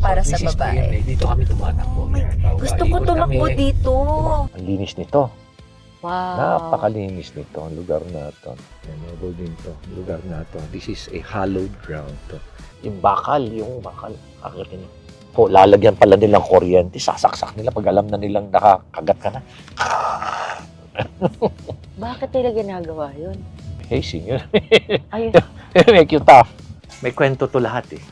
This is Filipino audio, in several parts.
para sa This is babae. PMA. Dito kami tumatakbo. Gusto ko Ikot tumakbo kami. dito. Ang linis nito. Wow. Napakalinis nito. Ang lugar na ito. Memorable din to. Ang lugar na ito. This is a hallowed ground to. Yung bakal. Akitin. Po, lalagyan pala nilang kuryente. Sasaksak nila pag alam na nilang nakakagat ka na. Bakit nila ginagawa yun? Hazing yun. Ayun. Make you tough. May kwento to lahat eh.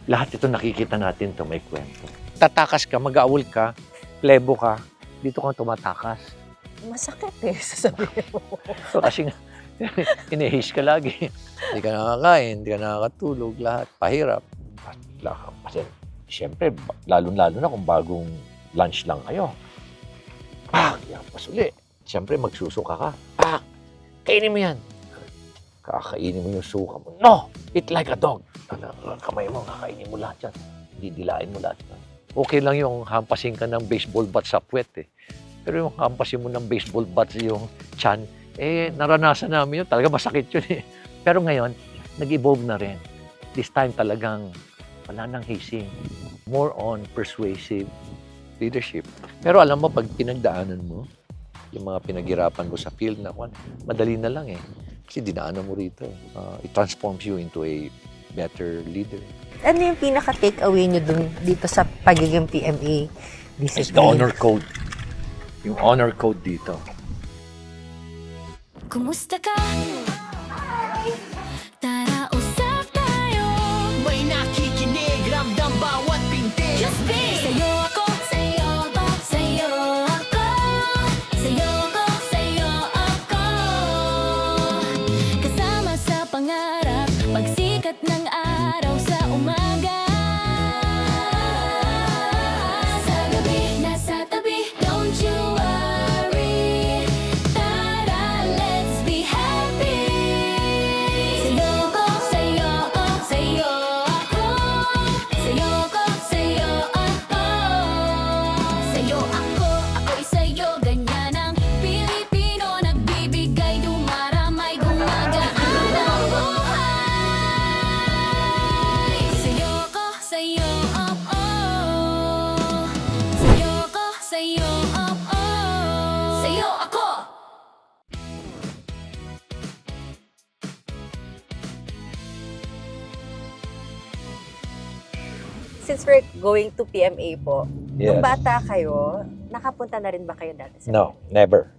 Lahat ito nakikita natin to may kwento. Tatakas ka, mag-aawol ka, plebo ka, dito kang tumatakas. Masakit eh, sasabihin mo. So, kasi nga, inihis ka lagi. Hindi ka nakakain, hindi ka nakakatulog, lahat. Pahirap. Kasi, siyempre, lalo-lalo na kung bagong lunch lang kayo. Pak! Yan, pasuli. Siyempre, magsusuka ka. Pak! Kainin mo yan. Kakainin mo yung suka mo. No! Eat like a dog. Kamay mo, kakainin mo lahat yan. Didilain mo lahat yan. Okay lang yung hampasin ka ng baseball bat sa puwet eh. Pero yung hampasin mo ng baseball bat yung chan, naranasan namin yun. Talaga masakit yun eh. Pero ngayon, nag-evolve na rin. This time talagang wala nang hazing. More on persuasive leadership. Pero alam mo, pag pinagdaanan mo, yung mga pinaghirapan mo sa field na madali na lang eh. Kasi dinaanan mo rito. It transforms you into a better leader. Ano yung pinaka-takeaway nyo dito sa pagiging PMA discipline? It's the honor code. Yung honor code dito. Kumusta ka? Tara, usap tayo. May nakikinig, ramdam bawat pintig. Just be! Sa'yo ako, sa'yo ako, sa'yo ako. Sa'yo ako, sa'yo ako. Kasama sa pangarap, pagsikat ng araw sa umaga. Sa gabi, nasa tabi, don't you worry. Tara, let's be happy. Sa'yo ako, sa'yo ako, sa'yo ako. Sa'yo ako, sa'yo ako. Sa'yo ako, ako'y sa'yo. Ganyan ang Pilipino, nagbibigay, dumaramay, gumagaan ang buhay. Sa'yo ako, sa'yo, oh, oh. Sa'yo ako, sa'yo, oh, oh. Sa'yo ako. Since we're going to PMA po, Yes. nung bata kayo, nakapunta na rin ba kayo dati sa No, never.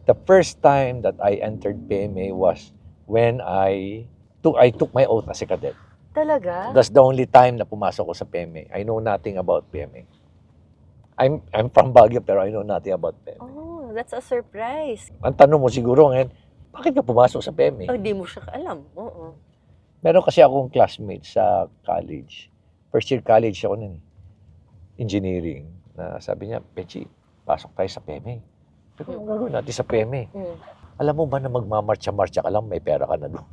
The first time that I entered PMA was when I took my oath as a cadet. Talaga? That's the only time na pumasok ko sa PMA. I know nothing about PMA. I'm from Baguio pero I know nothing about PMA. Oh, that's a surprise. Ang tanong mo siguro ngayon, bakit ka pumasok sa PMA? Oh, di mo siya alam. Oo. Meron kasi akong classmate sa college. First year college ako nun. Engineering. Na sabi niya, Pechi, pasok tayo sa PMA. Sabi ko, anong gagawin natin sa PMA? Mm. Alam mo ba na magmamarcha-marcha ka lang, may pera ka na doon?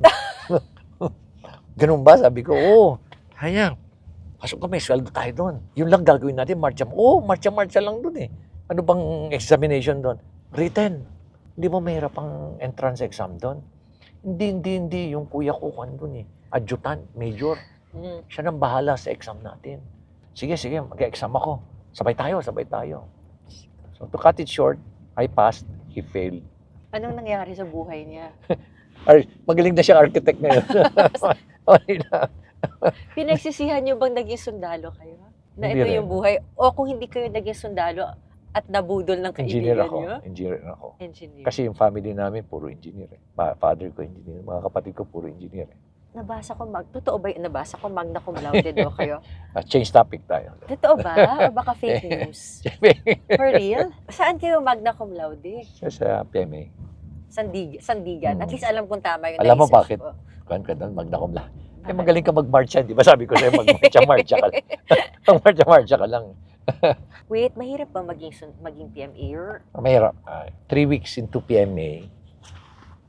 Ganun ba? Sabi ko, oo. Hayang, pasok ka, may sweldo tayo doon. Yun lang gagawin natin, marcha. Oo, marcha-marcha lang doon eh. Ano bang examination doon? Written. Hindi mo mahirap ang entrance exam doon. Hindi. Yung kuya ko kan doon eh. Adjutant, major. Mm. Siya nang bahala sa exam natin. Sige, mag-exam ako. Sabay tayo. So to cut it short, I passed, he failed. Anong nangyari sa buhay niya? Magaling na siya architect ngayon. Okay na. Pinagsisihan niyo bang naging sundalo kayo? Na Hindi ito rin. yung buhay? O kung hindi kayo naging sundalo at nabudol ng Engineer kaibigan ako. niyo? Engineer ako. Engineer. Kasi yung family namin, puro engineer. Father ko engineer. Mga kapatid ko, puro engineer. Totoo ba nabasa ko magna cum laude daw kayo? Change topic tayo. Totoo ba? O baka fake news? For real? Saan kayo magna cum laude? Sa PMA. Sandigan. At least alam kong tama yung Alam mo na-research bakit? ko. Kuhan ka doon, magna cum laude. Magaling ka mag-marcha. Di ba sabi ko sa'yo, mag-marcha ka lang. Mag-marcha ka lang. Wait, mahirap ba maging PMA? Mahirap. 3 weeks into PMA,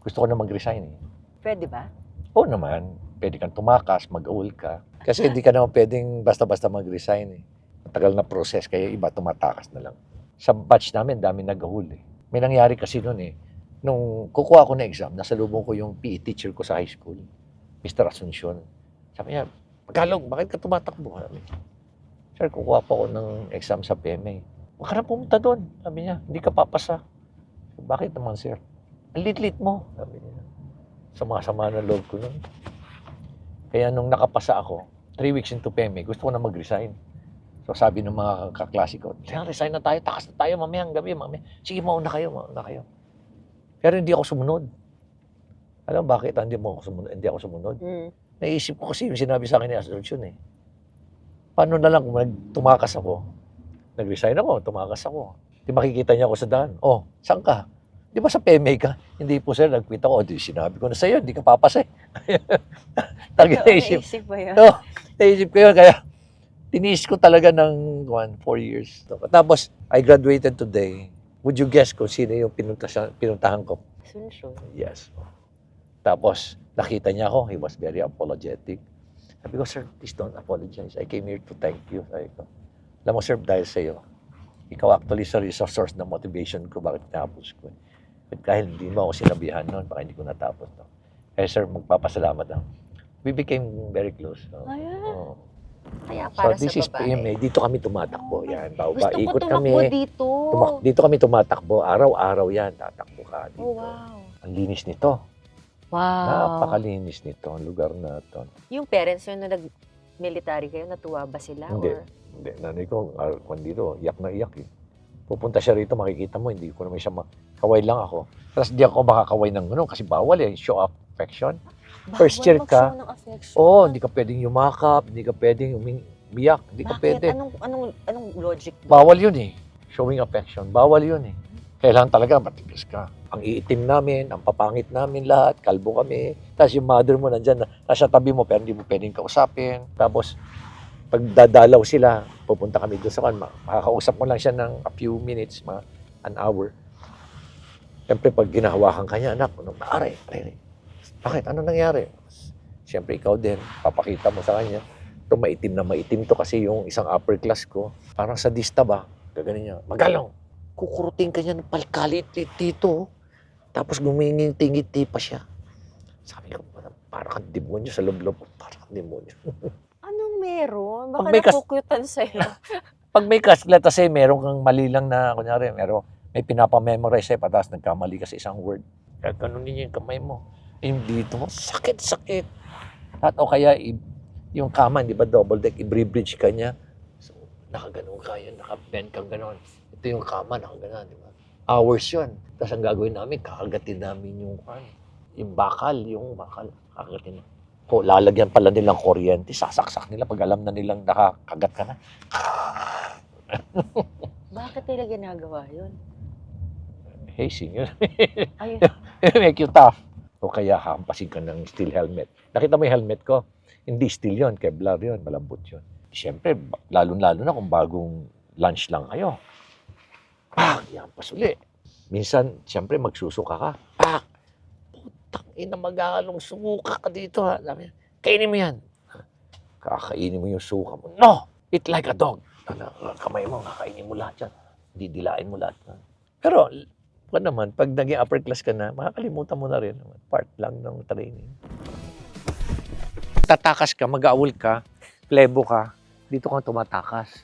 gusto ko na mag-resign eh. Pwede ba? Oo naman, pwede kang tumakas, mag-aul ka. Kasi hindi ka naman pwedeng basta-basta mag-resign eh. Matagal na process, kaya iba tumatakas na lang. Sa batch namin, dami nag-aul eh. May nangyari kasi noon eh. Nung kukuha ko na exam, nasa lubong ko yung PE teacher ko sa high school, Mr. Asuncion. Sabi niya, Magalong, bakit ka tumatakbo? Sabi, sir, kukuha po ako ng exam sa PMA. Huwag ka na pumunta doon. Sabi niya, hindi ka papasa. Bakit naman, sir? Ang lit-lit mo. Sabi niya. Sama-sama ng loob ko nun. Kaya nung nakapasa ako, 3 weeks into PMA, gusto ko na mag-resign. So sabi ng mga kaklase ko, resign na tayo, takas na tayo mamayang gabi, mamaya. Sige, mauna kayo. Pero hindi ako sumunod. Alam mo bakit hindi ako sumunod? Naisip ko kasi yung sinabi sa akin ni Asuncion eh. Paano na lang kung tumakas ako? Nag-resign ako, tumakas ako. Di makikita niya ako sa daan. Oh, saan ka? Di ba sa PMA ka? Hindi po sir, nag-quit ako. Di sinabi ko na sa'yo, hindi ka papasa eh. Naisip. Naisip ba yun? No, naisip ko yun. Kaya tiniis ko talaga ng 4 years. Tapos, I graduated today. Would you guess kung sino yung pinuntahan ko? Asuncion. Yes. Tapos, nakita niya ako. He was very apologetic. Sabi ko, sir, please don't apologize. I came here to thank you. Sabi ko, alam mo, sir, dahil sa'yo, ikaw actually sa source ng motivation ko bakit tinapos ko. But dahil hindi mo ako sinabihan noon, baka hindi ko natapos. No? Kaya, sir, magpapasalamat ako. We became very close. No? Ayan. Oh. Kaya So, para this sa is babae. PMA. Dito kami tumatakbo. Yan, Gusto ko ikot tumakbo kami. dito. Dito kami tumatakbo. Araw-araw yan, tatakbo ka dito. Oh, wow. Ang linis nito. Wow. Napakalinis nito, ang lugar na ito. Yung parents nyo nung nag-military kayo, natuwa ba sila? Hindi. Or? Hindi, nanay ko, dito, iyak na iyak eh. Pupunta siya rito, makikita mo, hindi ko naman siya kaway lang ako. Tapos di ako makakaway ng gano'n kasi bawal eh, show affection. First year ka, Bawal mag-show ng affection. Oo, hindi ka pwedeng yumakap, hindi ka pwedeng umiyak, hindi ka Bakit? pwede. Anong logic doon? Bawal yun eh, showing affection, bawal yun eh. Kailangan talaga matigas ka. Ang iitim namin, ang papangit namin lahat, kalbo kami. Tapos yung mother mo nandyan, nasa tabi mo pero hindi mo pwedeng kausapin. Tapos pag dadalaw sila, pupunta kami doon sa kanma. Makakausap mo lang siya ng a few minutes, an hour. Siyempre pag ginahawakan ka niya, anak, anong maaari? Bakit? Ano nangyari? Siyempre ikaw din, papakita mo sa kanya. Ito maitim na maitim to kasi yung isang upper class ko, parang sadista ba? Gaganin niya, Magalong, kukurutin ka niya ng palkalit dito. Tapos gumingin-tingiti pa siya. Sabi ko, parang kang demonyo sa loob-loob. Parang kang demonyo. Anong meron? Baka Pag may nakukutan sa'yo. Pag may kaslat kasi, meron kang mali lang na, kunyari, may pinapamemorize sa'yo, patas nagkamali ka sa isang word. Kaya ganun niya yung kamay mo. Yung dito mo, sakit. At o kaya, yung kama, di ba, double deck, i-bridge ka niya. So, nakaganon ka yun, nakabend kang ganon. Ito yung kama, nakaganon, di ba? Hours yun. Tapos ang gagawin namin, kakagatin namin yung bakal, kakagatin. Lalagyan pala nilang kuryente, sasaksak nila pag alam na nilang nakakagat ka na. Bakit nila ginagawa yun? Hazing yun. Ayun. Make you tough. O kaya hampasin ka ng steel helmet. Nakita mo yung helmet ko? Hindi steel yun, Kevlar yun, malambot yun. Siyempre, lalo-lalo na kung bagong lunch lang kayo. Yampas uli. Minsan, siyempre, magsusuka ka. Putang ina, maghalong suka ka dito ha. Sabi niya, kainin mo yan. Kakainin mo yung suka mo. No! Eat like a dog. Kamay mo, kakainin mo lahat yan. Didilain mo lahat yan. Pero, naman, pag naging upper class ka na, makakalimutan mo na rin. Part lang ng training. Tatakas ka, mag-aawol ka, plebo ka, dito kang tumatakas.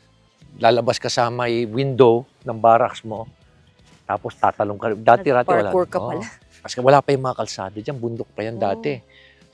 Lalabas ka sa may window ng barracks mo, tapos tatalong ka. Dati-rati wala. Parkour ka pala. Kasi wala pa yung mga kalsada dyan, bundok pa yan dati.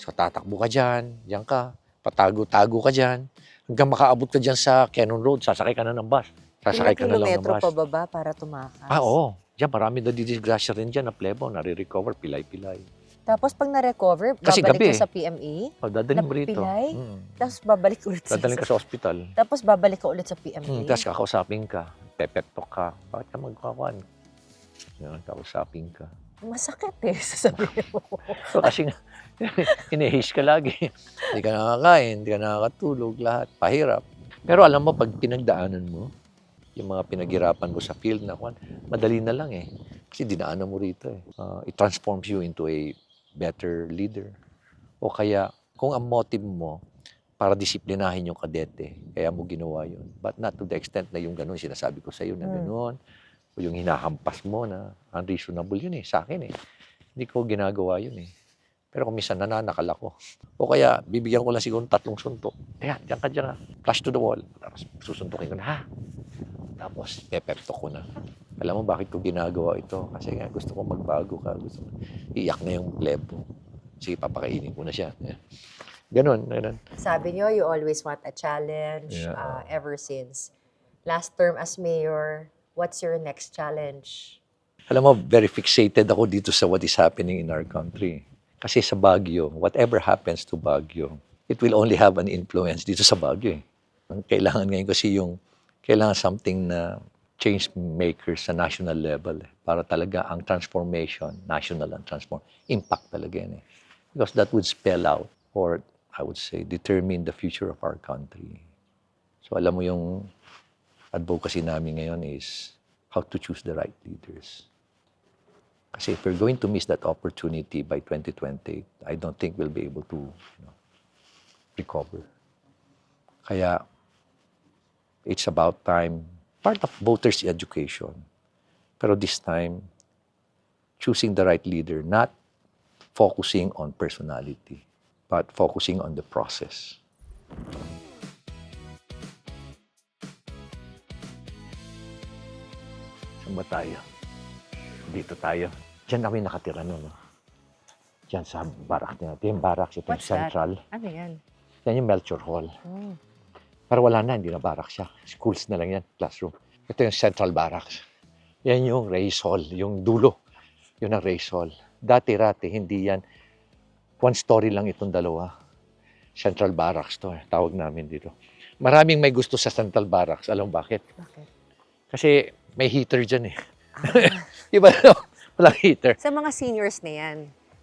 So tatakbo ka dyan ka, patago-tago ka dyan, hanggang makaabot ka dyan sa Cannon Road, sasakay ka na ng bus. Sasakay ka na lang ng kilometro bus. pababa para tumakas. Oo. Diyan, marami na didisgrasya rin dyan na plebo, nare-recover, pilay-pilay. Tapos pag na-recover, Kasi babalik gabi. ka sa PME. O, dadalhin mo rito. Napilay? Tapos babalik ulit Dadalhin ka sa ospital. Tapos babalik ka ulit sa PME. Tapos kakausapin ka, pepektok ka. Bakit ka magkakuan? Yan, kausapin ka. Masakit eh, sasabihin mo. So, kasi nga, inihis ka lagi. Hindi ka nakakain, hindi ka nakakatulog, lahat. Pahirap. Pero alam mo, pag pinagdaanan mo, yung mga pinaghirapan mo sa field na madali na lang eh. Kasi dinaanan mo rito eh. It transforms you into a better leader. O kaya, kung ang motive mo para disiplinahin yung kadete, kaya mo ginawa yun. But not to the extent na yung gano'n, sinasabi ko sa iyo na gano'n. O yung hinahampas mo na unreasonable yun eh, sa akin eh. Hindi ko ginagawa yun eh. Pero kung minsan nananakal ako. O kaya, bibigyan ko lang siguro 3 suntok. Ayan, diyan ka. Flash to the wall. Tapos susuntukin ko na, ha? Tapos, pepepto ko na. Alam mo bakit ko ginagawa ito? Kasi nga, gusto ko magbago ka. Gusto ko, iyak na yung plebo. Sige, papakainin ko na siya. Ayan. Ganon. Sabi niyo, you always want a challenge Yeah. ever since. Last term as mayor, what's your next challenge? Alam mo, very fixated ako dito sa what is happening in our country. Kasi sa Baguio, whatever happens to Baguio, it will only have an influence dito sa Baguio. Ang kailangan ngayon kasi kailangan something na change makers sa national level. Para talaga ang transformation, national and impact talaga yan. Because that would spell out, or I would say, determine the future of our country. So alam mo yung advocacy namin ngayon is how to choose the right leaders. Kasi if we're going to miss that opportunity by 2028, I don't think we'll be able to recover. Kaya, it's about time, part of voters' education. Pero this time, choosing the right leader, not focusing on personality, but focusing on the process. Saan ba tayo? Dito tayo. Diyan kami nakatira noon. No? Diyan sa barak natin. Ito yung barracks, ito yung What's that? central. Ano yan? Yan yung Melchor Hall. Hmm. Pero wala na, hindi na barracks siya. Schools na lang yan, classroom. Ito yung central barracks. Yan yung race hall, yung dulo. Yun ang race hall. Dati-rati, hindi yan. One story lang itong dalawa. Central barracks to, tawag namin dito. Maraming may gusto sa central barracks. Alam mo bakit? Bakit? Kasi may heater dyan eh. Iba no? Walang heater. Sa mga seniors na yan,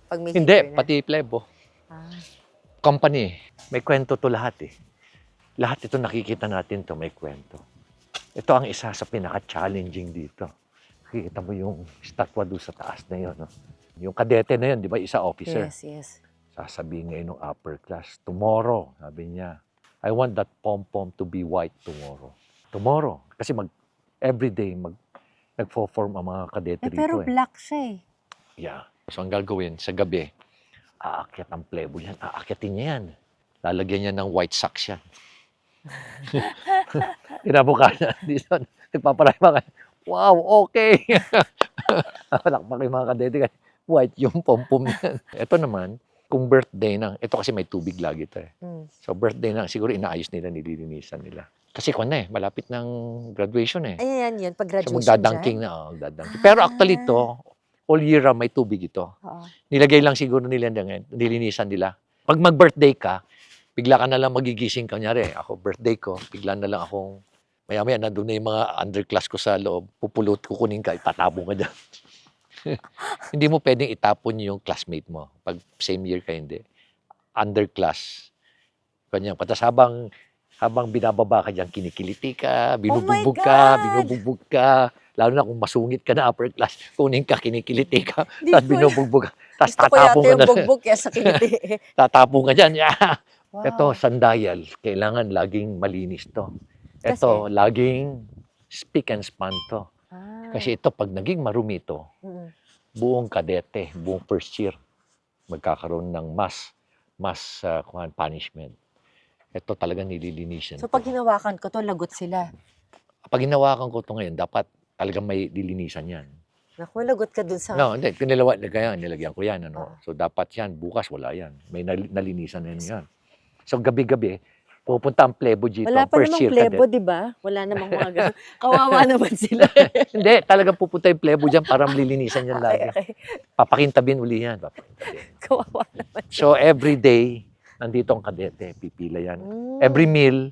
pag may Hindi, heater na. pati plebo. Ah. Company, may kwento to lahat eh. Lahat ito nakikita natin to may kwento. Ito ang isa sa pinaka-challenging dito. Nakikita mo yung statwa doon sa taas na yun. No? Yung kadete na yun, di ba, isa officer. Yes. Sasabihin ngayon ng upper class, tomorrow, sabi niya, I want that pom-pom to be white tomorrow. Tomorrow. Kasi everyday, nagfo-form ang mga kadete rito Pero eh. black siya eh. Yeah. So ang gagawin, sa gabi, aakyat ang plebo yan. Aakyatin niya yan. Lalagyan niya ng white socks yan. Kinabukasan, dito, nagpaparay mga, wow, okay. Palakpak yung mga kadete kasi white yung pom-pom yan. Ito naman, kung birthday na, ito kasi may tubig lagi ito eh. Mm. So birthday na, siguro inaayos nila, nililinisan nila. Kasi kung na eh, malapit ng graduation eh. Ayan yun, pag So graduation magdadangking na, magdadangking. Pero actually to, all year round may tubig ito. Oo. Nilagay lang siguro nila ngayon, nilinisan nila. Pag mag-birthday ka, bigla ka na lang magigising. Kunyari, ako birthday ko, bigla na lang akong, maya-maya, nandun na yung mga underclass ko sa loob, pupulot, kukunin ka, itatapon ka dyan. Hindi mo pwedeng itapon yung classmate mo. Pag same year ka, hindi. Underclass. Kanya, patas habang binababa ka dyan, kinikiliti ka, binubugbog ka, God! binubugbog ka. Lalo na kung masungit ka na upper class, kunin ka, kinikiliti ka, Di tapos ko binubugbog ka. Tapos Gusto ko tatapon yata ka yung na. bugbog kesa kiliti. Tatapon ka dyan. Yeah. Wow. Ito, sandayal. Kailangan laging malinis to. Ito, laging spick and span to. Ah. Kasi ito, pag naging marumi to, Mm. buong kadete, buong first year, magkakaroon ng punishment. Ito talagang nililinisan. So pag hinawakan ko to, lagot sila. Pag hinawakan ko ito ngayon, dapat talagang may lilinisan yan. Naku, lagot ka dun sa... No, hindi. Nilagyan ko yan. Ano? So dapat yan, bukas wala yan. May nalinisan na yan. So gabi-gabi, pupunta ang plebo dito. Wala pa first namang year plebo, cadet. di ba? Wala namang mga ganun. Kawawa naman sila. Hindi, talagang pupunta yung plebo dyan para malilinisan yan lagi. Okay. Papakintabin uli yan. Papakintabin. Kawawa naman. So every day, nandito ang kadete. Pipila yan. Mm. Every meal,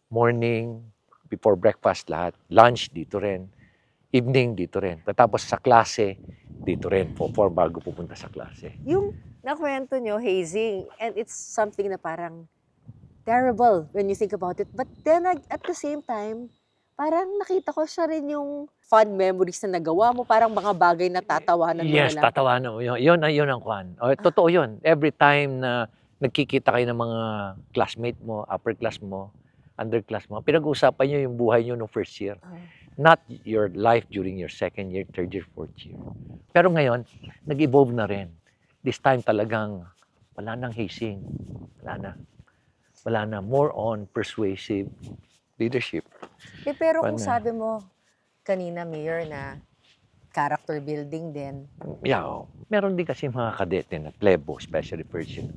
morning, before breakfast, lahat. Lunch, dito rin. Evening, dito rin. Tapos sa klase, dito rin. For bago pupunta sa klase. Yung nakwento nyo, hazing, and it's something na parang terrible when you think about it. But then, at the same time, parang nakita ko siya rin yung fun memories na nagawa mo. Parang mga bagay na tatawanan mo Yes, na lang. tatawanan mo. Yun ang kwan. Totoo yun. Every time na nagkikita kayo ng mga classmate mo, upper class mo, underclass mo, pinag-uusapan nyo yung buhay nyo no first year. Not your life during your second year, third year, fourth year. Pero ngayon, nag-evolve na rin. This time talagang Wala nang hazing. Wala na. Wala na. More on persuasive leadership. Pero kung Paano? sabi mo kanina, Mayor, na character building din. Yeah, meron din kasi mga kadete na plebo, especially Persian.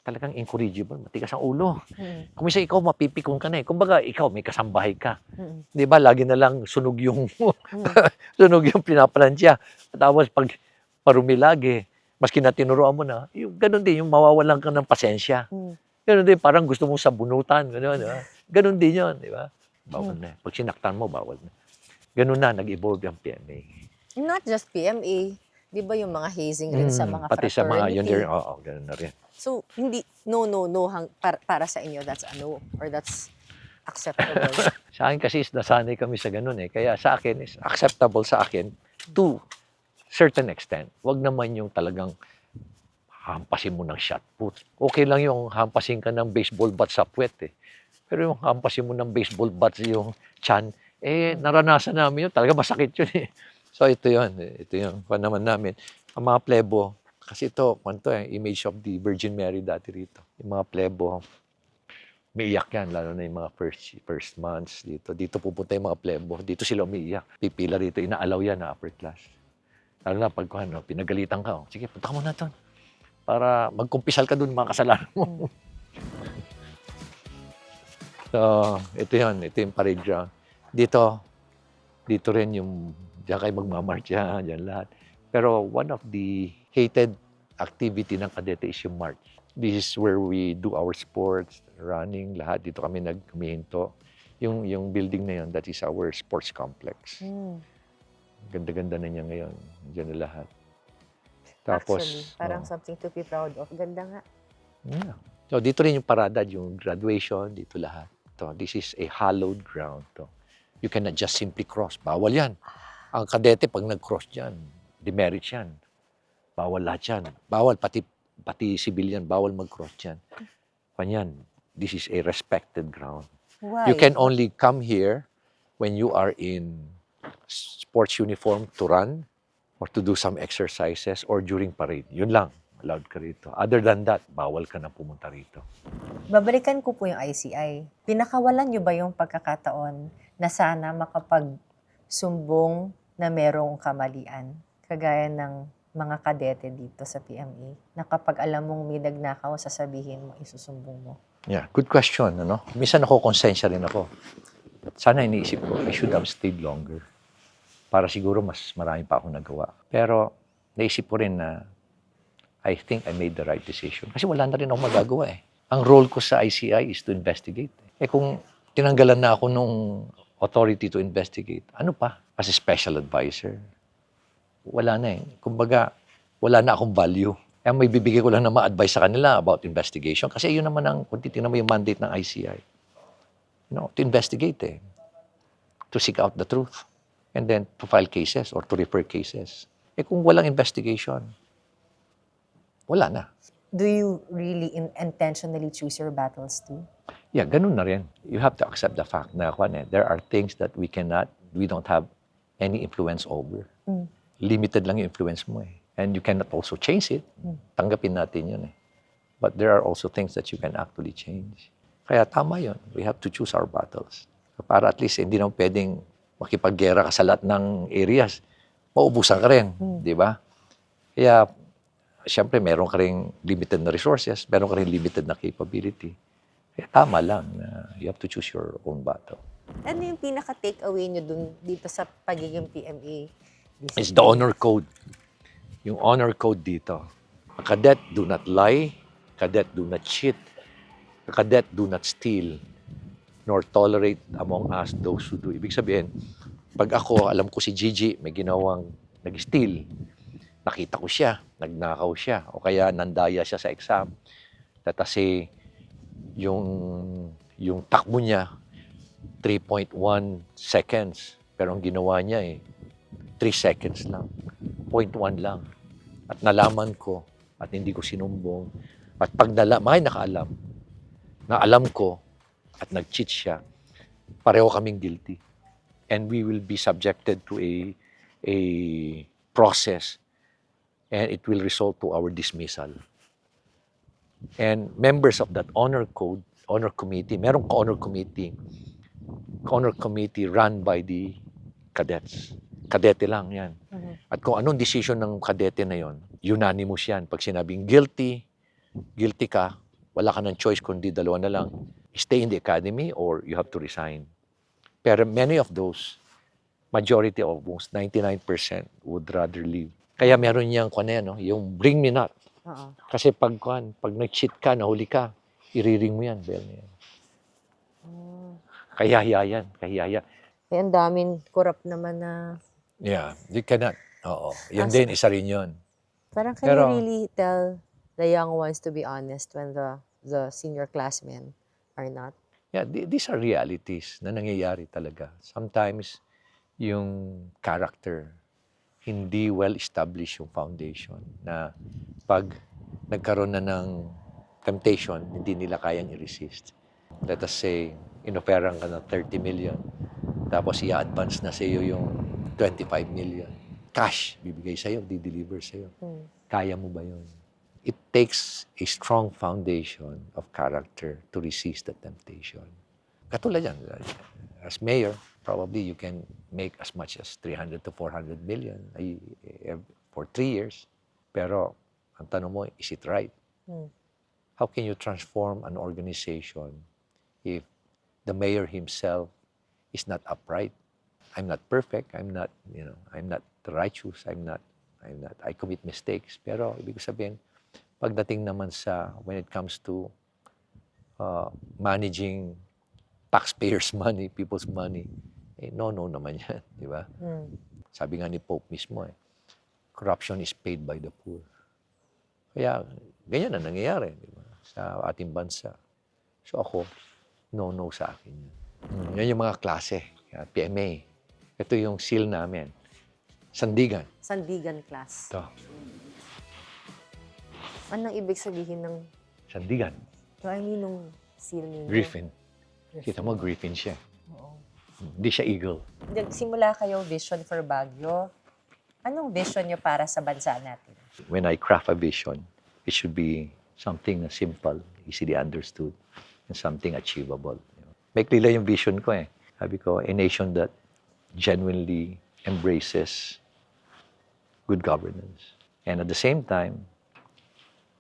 Talagang incorrigible, matigas ang ulo. Mm. Kung isa ikaw, mapipikon ka na eh. Kumbaga, ikaw, may kasambahay ka. Mm. Di ba, lagi na lang sunog yung, Mm. sunog yung pinapalansya. Tapos, pag parumi lagi, maski na tinuruan mo na, yung ganun din, yung mawawalan ka ng pasensya. Mm. Ganun din, parang gusto mong sabunutan. Ganun, di ba? Ganun din yun, di ba? Bawal na. Pag sinaktan mo, bawal na. Ganun na, nag-evolve ang PMA. Not just PMA, di ba yung mga hazing rin sa mga Pati sa mga yun fraternity? din, oo, ganun na rin. So, hindi, no, para sa inyo, that's a no, or that's acceptable. Sa akin kasi nasanay kami sa ganun eh. Kaya sa akin is acceptable sa akin to certain extent. Wag naman yung talagang hampasin mo ng shot put. Okay lang yung hampasin ka ng baseball bat sa puwet eh. Pero yung hampasin mo ng baseball bat yung chan, naranasan namin yun. Talaga masakit yun eh. So ito yun. Ito yung naman namin. Ang mga plebo, kasi ito, image of the Virgin Mary dati rito. Yung mga plebo, umiiyak yan, lalo na yung mga first months dito. Dito pupunta yung mga plebo. Dito sila umiiyak. Pipila rito, inaalaw yan na upper class. Lalo na pag pinagalitan ka, sige, punta ka muna doon. Para magkumpisal ka doon mga kasalanan mo. So, ito yun. Ito yung parade ground. Dito rin yung, diyan kayo magmamarcha, diyan lahat. Pero one of the hated activity ng kadete is yung march. This is where we do our sports, running, lahat. Dito kami nagkumihinto. Yung building na yun, that is our sports complex. Mm. Ganda-ganda na niya ngayon. Diyan na lahat. Tapos, Actually, parang something to be proud of. Ganda nga. yeah. So, dito rin yung parada, yung graduation, dito lahat. This is a hallowed ground. You cannot just simply cross. Bawal yan. Ang kadete, pag nag-cross dyan, demerit yan. Bawal lahat yan. Bawal, pati civilian, bawal mag-cross dyan. Kanyan, this is a respected ground. Why? You can only come here when you are in sports uniform to run or to do some exercises or during parade. Yun lang, allowed ka rito. Other than that, bawal ka na pumunta rito. Babalikan ko po yung ICI. Pinakawalan nyo ba yung pagkakataon na sana makapagsumbong na merong kamalian? Kagaya ng mga kadete dito sa PMA, na kapag alam mong may nagnakaw, sasabihin mo, isusumbong mo. Yeah, good question. Minsan ako, konsensya rin ako. Sana iniisip ko, I should have stayed longer. Para siguro mas marami pa akong nagawa. Pero naisip ko rin na I think I made the right decision. Kasi wala na rin akong magagawa eh. Ang role ko sa ICI is to investigate. Kung tinanggalan na ako nung authority to investigate, ano pa? As a special advisor, wala na eh. Kumbaga, wala na akong value. Kaya may bibigay ko lang na ma-advise sa kanila about investigation. Kasi yun naman ang, kung titignan mo yung mandate ng ICI, to investigate eh. To seek out the truth. And then to file cases or to refer cases. Kung walang investigation, wala na. Do you really intentionally choose your battles too? Yeah, ganun na rin. You have to accept the fact na there are things that we don't have any influence over. Mm. Limited lang yung influence mo eh. And you cannot also change it. Tanggapin natin yun eh. But there are also things that you can actually change. Kaya tama yun. We have to choose our battles. Para at least hindi na pwedeng makipaggera ka sa lahat ng areas. Maubusan ka rin, di ba? Kaya, siyempre, meron ka rin limited na resources, meron ka rin limited na capability. Kaya tama lang na you have to choose your own battle. Ano yung pinaka-take-away nyo dito sa pagiging PMA? It's the honor code. Yung honor code dito. A cadet, do not lie. Cadet, do not cheat. A cadet, do not steal. Nor tolerate among us those who do. Ibig sabihin, pag ako, alam ko si Gigi, may ginawang nag-steal. Nakita ko siya, nagnakaw siya, o kaya nandaya siya sa exam. Tatasi, yung takbo niya, 3.1 seconds. Pero ang ginawa niya 3 seconds lang. 0.1 lang. At nalaman ko, at hindi ko sinumbong. At pag may nakaalam, na alam ko, at nag-cheat siya, pareho kaming guilty. And we will be subjected to a process and it will result to our dismissal. And members of that honor committee, merong honor committee run by the cadets. Kadete lang yan. At kung anong decision ng kadete na yon, unanimous yan. Pag sinabing guilty ka, wala ka ng choice kundi dalawa na lang. Stay in the academy or you have to resign. Pero many of those, majority of almost 99% would rather leave. Kaya meron niyang yung bring me not. Oo. Kasi pag nag-cheat ka, nahuli ka, iriring mo yan, bell na yan. Kahihiya yan, kahihiya. Eh, ang daming corrupt naman na... Yeah, you cannot. Oo, yun din, isa rin yun. Parang can Pero- you really tell the young ones to be honest when the senior classmen are not? Yeah, these are realities na nangyayari talaga. Sometimes, yung character, hindi well-established yung foundation na pag nagkaroon na ng temptation, hindi nila kayang i-resist. Let us say, inoferan ka ng 30 million, tapos i-advance na sa iyo yung 25 million. Cash, bibigay sa iyo, di-deliver sa iyo. Kaya mo ba yun? It takes a strong foundation of character to resist the temptation. Katulad yan, as mayor, probably you can make as much as 300 to 400 million for 3 years. Pero, ang tanong mo, is it right? How can you transform an organization if the mayor himself is not upright? I'm not perfect. I'm not righteous. I commit mistakes. Pero, ibig sabihin, pagdating naman sa, when it comes to managing taxpayers' money, people's money, no naman yan, di ba? Sabi nga ni Pope mismo, corruption is paid by the poor. Kaya, ganyan na nangyayari, di ba? Sa ating bansa. So ako, no sa akin. Yan yung mga klase, PMA. Ito yung seal namin. Sandigan. Sandigan class. Ito, Anong ibig sabihin ng... Sandigan. I mean, nung seal ninyo? Griffin. Kita mo, Griffin siya. Oo. Hindi siya eagle. Nagsimula kayo vision for Baguio. Anong vision nyo para sa bansa natin? When I craft a vision, it should be something na simple, easily understood, and something achievable. May klila yung vision ko eh. Sabi ko, a nation that genuinely embraces good governance. And at the same time,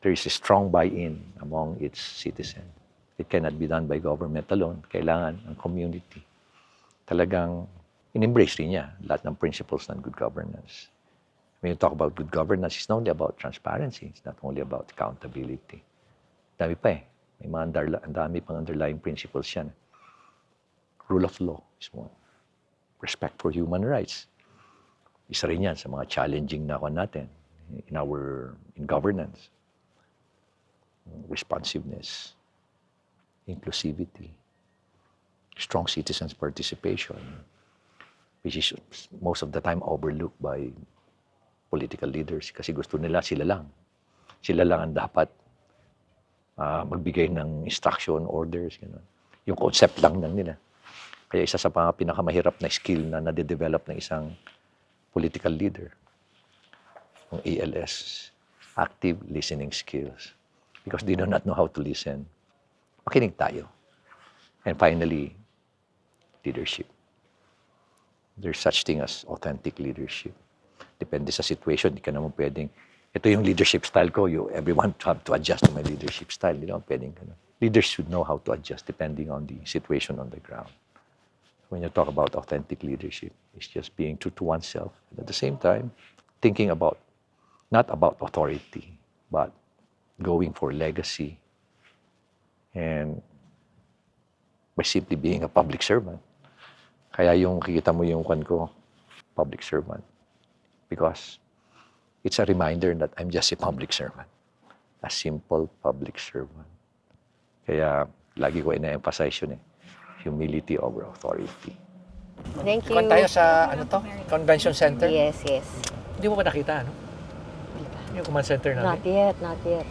there is a strong buy-in among its citizens. It cannot be done by government alone. Kailangan ang community. Talagang in-embrace rin niya lahat ng principles ng good governance. When you talk about good governance, it's not only about transparency. It's not only about accountability. Dami pa eh. May mga ang dami pang underlying principles yan. Rule of law is one. Respect for human rights. Isa rin yan sa mga challenging na ako natin in governance. Responsiveness, inclusivity, strong citizens' participation, which is most of the time overlooked by political leaders kasi gusto nila sila lang. Sila lang ang dapat magbigay ng instruction, orders, gano'n. Yung concept lang nila. Kaya isa sa mga pinakamahirap na skill na nade-develop ng isang political leader, yung ALS, active listening skills. Because they do not know how to listen. Makinig tayo. And finally, leadership. There's such thing as authentic leadership. Depende sa situation, di ka naman pwedeng, ito yung leadership style ko, everyone have to adjust to my leadership style. Di naman pwedeng ganun. Leaders should know how to adjust depending on the situation on the ground. When you talk about authentic leadership, it's just being true to oneself. And at the same time, thinking about, not about authority, but going for legacy, and by simply being a public servant. Kaya yung kikita mo yung kwan ko, public servant. Because it's a reminder that I'm just a public servant. A simple public servant. Kaya lagi ko ina-emphasize yun eh. Humility over authority. Thank you. Kung tayo sa, Convention Center? Yes. Hindi mo ba nakita, ano? Yung command center namin? Not yet.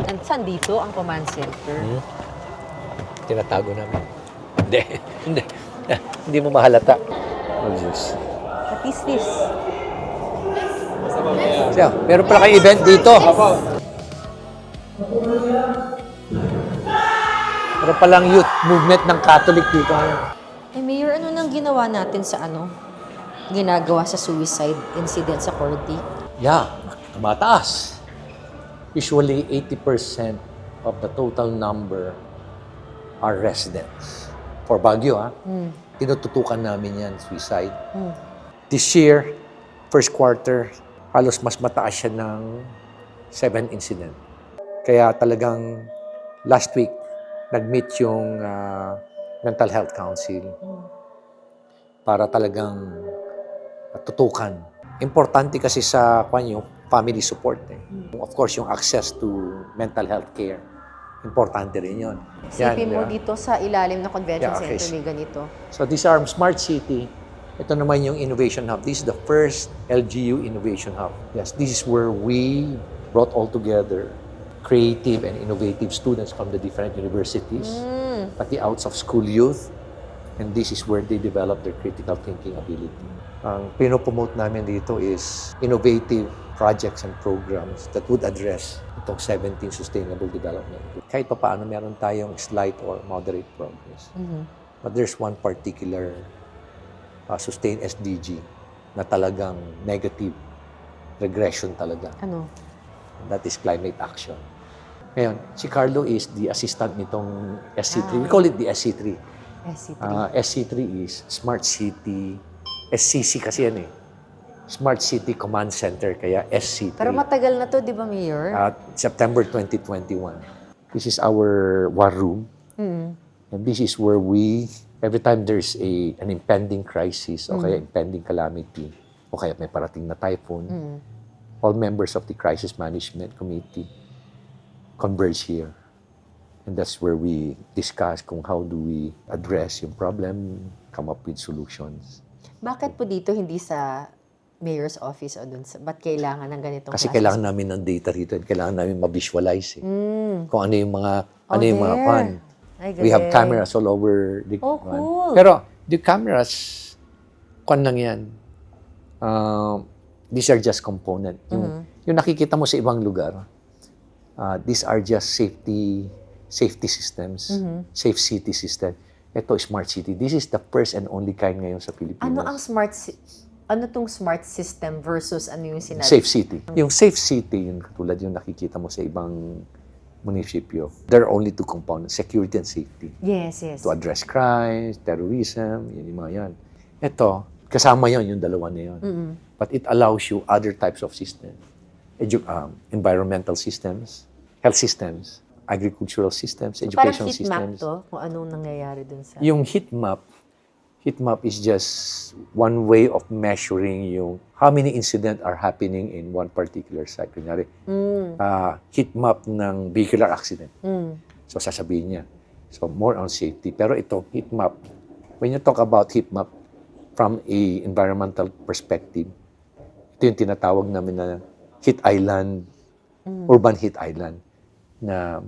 And saan dito ang command center? Tinatago namin. Hindi mo mahalata. Oh, Diyos. What is this? Siya, meron pala kayo event dito. Meron palang youth movement ng Catholic dito. Eh, Mayor, ano nang ginawa natin sa ginagawa sa suicide incident sa Corte? Yeah, tumataas. Usually, 80% of the total number are residents. For Baguio, tinututukan namin yan, suicide. This year, first quarter, halos mas mataas siya ng 7 incident. Kaya talagang last week, nag-meet yung Mental Health Council para talagang tutukan. Importante kasi sa yung family support. Of course, yung access to mental health care. Importante rin yun. Isipin mo Yan, dito sa ilalim ng convention Yeah, okay. center may ganito. So these are Smart City. Ito naman yung Innovation Hub. This is the first LGU Innovation Hub. Yes, this is where we brought all together creative and innovative students from the different universities, pati outs of school youth. And this is where they develop their critical thinking ability. Ang pinopromote namin dito is innovative projects and programs that would address itong 17 Sustainable Development Goals. Kahit pa paano meron tayong slight or moderate progress. But there's one particular sustained SDG na talagang negative regression talaga. Ano? That is climate action. Ngayon, si Carlo is the assistant nitong SC3. We call it the SC3. SC3. SC3 is Smart City, SCC kasi yan eh. Smart City Command Center, kaya SC3. Pero matagal na to, di ba, Mayor? September 2021. This is our war room. And this is where we, every time there's an impending crisis o kaya impending calamity o kaya may parating na typhoon, all members of the Crisis Management Committee converge here. And that's where we discuss kung how do we address yung problem, come up with solutions. Bakit po dito hindi sa mayor's office o dun sa, ba't kailangan ng ganitong Kasi klase? kailangan namin ng data rito at kailangan namin ma-visualize kung ano yung mga there. pan. Ay, We have galing. cameras all over the Oh, pan. cool. Pero the cameras, kwan lang yan. These are just component. Yung nakikita mo sa ibang lugar, these are just safety systems, safe city system. Ito, smart city. This is the first and only kind ngayon sa Pilipinas. Ano tong smart system versus ano yung sinabi? Safe city. Yung safe city, yung katulad yung nakikita mo sa ibang munisipyo. There are only two components, security and safety. Yes. To address crimes, terrorism, yun yung mga yan. Ito, kasama yon yung dalawa na yun. But it allows you other types of systems. Environmental systems, health systems, agricultural systems, educational Parang heat map systems. to, kung anong nangyayari dun sa... Yung heat map is just one way of measuring yung how many incidents are happening in one particular site. Kunyari, heat map ng vehicular accident. So, sasabihin niya. So, more on safety. Pero ito, heat map, when you talk about heat map from a environmental perspective, ito yung tinatawag namin na heat island, urban heat island, na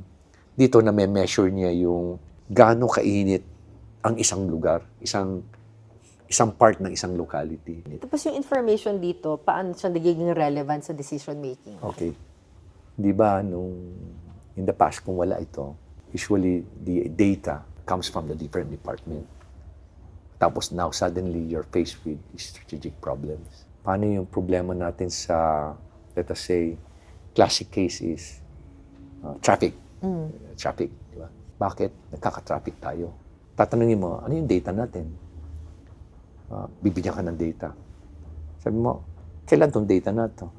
dito na may measure niya yung gaano kainit ang isang lugar, isang part ng isang locality. Tapos yung information dito, paano siya nagiging relevant sa decision making? Okay. Di ba, in the past, kung wala ito, usually the data comes from the different department. Tapos now, suddenly, you're faced with strategic problems. Paano yung problema natin sa, let us say, classic case is traffic. Traffic, di ba? Bakit nagkaka-traffic tayo? Tatanungin mo, ano yung data natin? Bibigyan ka ng data. Sabi mo, kailan tong data na to?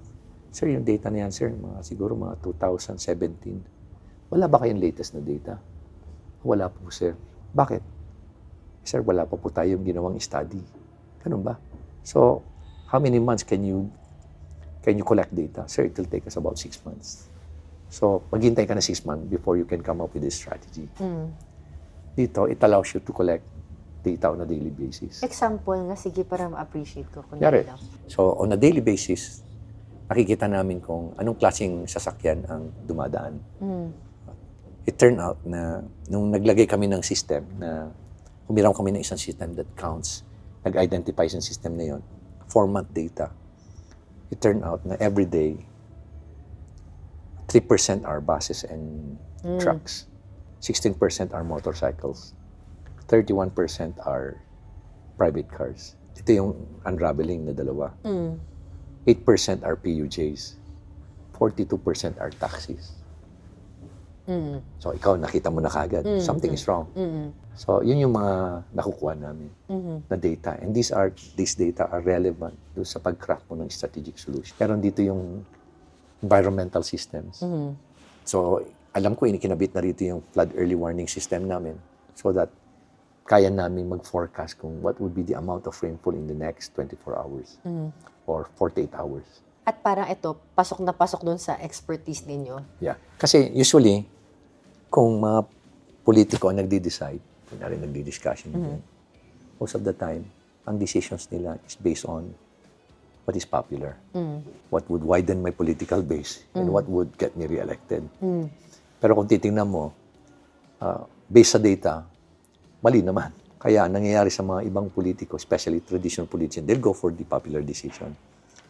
Sir, yung data na yan, sir, siguro mga 2017. Wala ba kayong latest na data? Wala po, sir. Bakit? Sir, wala pa po tayong ginawang study. Ganun ba? So, how many months can you collect data? Sir, it will take us about 6 months. So, maghintay ka na 6 months before you can come up with a strategy. Dito, it allows you to collect data on a daily basis. Example nga, sige, para ma-appreciate ko. Yari. So, on a daily basis, nakikita namin kung anong klaseng sasakyan ang dumadaan. It turned out na nung naglagay kami ng system na humiram kami ng isang system that counts, nag-identify sa system na yon, 4-month data. it turned out na every day, 3% are buses and trucks, 16% are motorcycles, 31% are private cars. Ito yung unraveling na dalawa. 8% are PUJs, 42% are taxis. So ikaw, nakita mo na kagad, something is wrong. So yun yung mga nakukuha namin na data. And these data are relevant doon sa pag-craft mo ng strategic solution. Pero dito yung environmental systems. So alam ko, inikinabit na rito yung flood early warning system namin so that kaya namin mag-forecast kung what would be the amount of rainfall in the next 24 hours or 48 hours. At parang ito, pasok na pasok doon sa expertise ninyo. Yeah. Kasi usually, kung mga politiko ang nagdi-decide, kunyari nagdi-discussion din, most of the time, ang decisions nila is based on what is popular, what would widen my political base, and what would get me re-elected. Pero kung titingnan mo, based sa data, mali naman. Kaya ang nangyayari sa mga ibang politiko, especially traditional politicians, they'll go for the popular decision.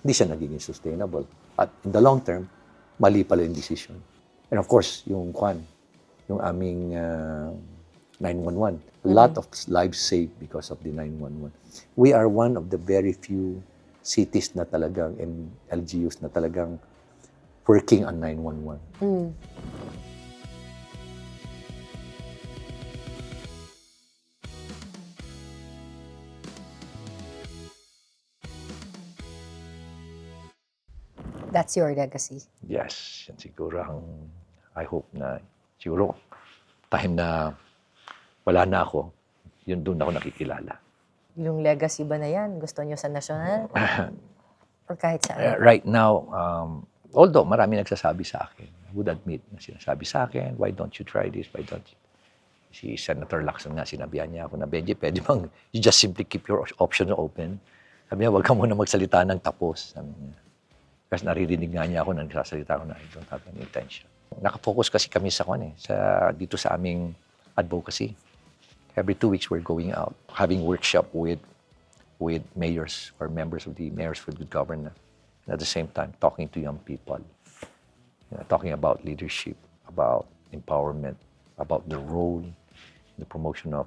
Hindi siya nagiging sustainable. At in the long term, mali pala yung decision. And of course, yung aming 911. A lot of lives saved because of the 911. We are one of the very few cities na talagang, and LGUs na talagang working on 911. That's your legacy. Yes, yan siguro ang I hope na siguro time na wala na ako, yun doon ako nakikilala. Yung legacy ba na yan? Gusto nyo sa national? Or kahit saan? Right now, although marami nagsasabi sa akin, I would admit na sinasabi sa akin, why don't you try this, why don't you? Si Senator Lacson nga, sinabihan niya ako na, Benji, pwede bang you just simply keep your options open? Sabi niya, wag ka muna magsalita ng tapos. Sabi niya. Kasi naririnig nga niya ako na nagsasalita ko na I don't have any intention. Nakafocus kasi kami sa dito sa aming advocacy. Every 2 weeks we're going out, having workshop with mayors or members of the Mayors for Good Governance. And at the same time, talking to young people, talking about leadership, about empowerment, about the role in the promotion of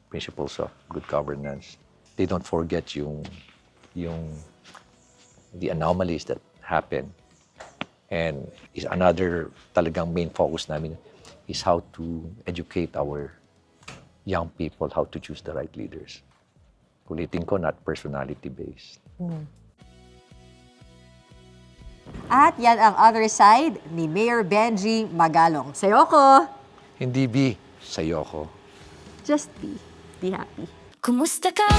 principles of good governance. They don't forget the anomalies that happen. And is another talagang main focus namin is how to educate our young people how to choose the right leaders. Ulitin ko, not personality-based. At yan ang other side ni Mayor Benji Magalong. Sayo ko, Hindi B, sa'yo ko. just be happy. Kumusta ka?